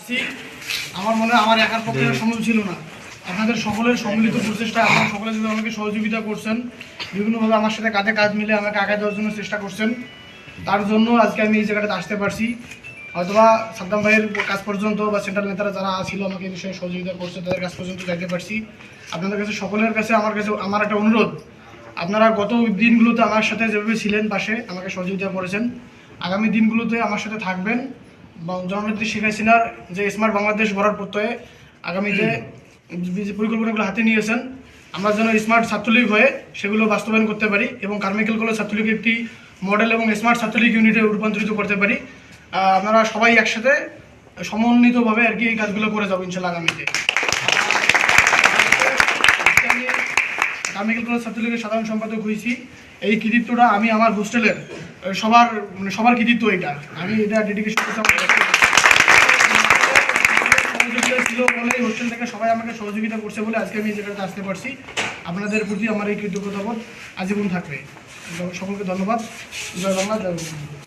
আসছি। আমার মনে হয় আমার একার পক্ষে সম্ভব ছিল না। আপনাদের সকলের সম্মিলিত প্রচেষ্টা, আপনারা সকলে যদি আমাকে সহযোগিতা করছেন, বিভিন্নভাবে আমার সাথে কাঁধে কাঁধ মিলে আমাকে আগায় দেওয়ার জন্য চেষ্টা করছেন, তার জন্য আজকে আমি এই জায়গাটাতে আসতে পারছি। হয়তোবা সাদ্দাম ভাইয়ের কাজ পর্যন্ত বা সেন্ট্রাল নেতারা যারা ছিল আমাকে এই বিষয়ে সহযোগিতা করছে, তাদের কাছ পর্যন্ত যাইতে পারছি। আপনাদের কাছে সকলের কাছে আমার একটা অনুরোধ, আপনারা গত দিনগুলোতে আমার সাথে যেভাবে ছিলেন পাশে আমাকে সহযোগিতা করেছেন, আগামী দিনগুলোতে আমার সাথে থাকবেন। জননেত্রী শেখ হাসিনার যে স্মার্ট বাংলাদেশ গড়ার প্রত্যয়ে আগামী যে পরিকল্পনাগুলো হাতে নিয়েছেন, আমরা যেন স্মার্ট ছাত্রলীগ হয়ে সেগুলো বাস্তবায়ন করতে পারি এবং কারমাইকেল কলেজ ছাত্রলীগ একটি মডেল এবং স্মার্ট ছাত্রলীগ ইউনিটে রূপান্তরিত করতে পারি। আপনারা সবাই একসাথে সমন্বিতভাবে আর কি এই কাজগুলো করে যাবো ইনশাল্লাহ আগামীতে। আমি কারমাইকেল কলেজ ছাত্রলীগের সাধারণ সম্পাদক হয়েছি। এই কৃতিত্বটা আমি আমার হোস্টেলের সবার কৃতিত্ব, এটা আমি এটা ডেডিকেশন ছিল বলে হোস্টেল থেকে সবাই আমাকে সহযোগিতা করছে বলে আজকে আমি এই জায়গাতে আসতে পারছি। আপনাদের প্রতি আমার এই কৃতজ্ঞতাবোধ আজীবন থাকবে। সকলকে ধন্যবাদ। জয় বাংলা, জয় বঙ্গবন্ধু।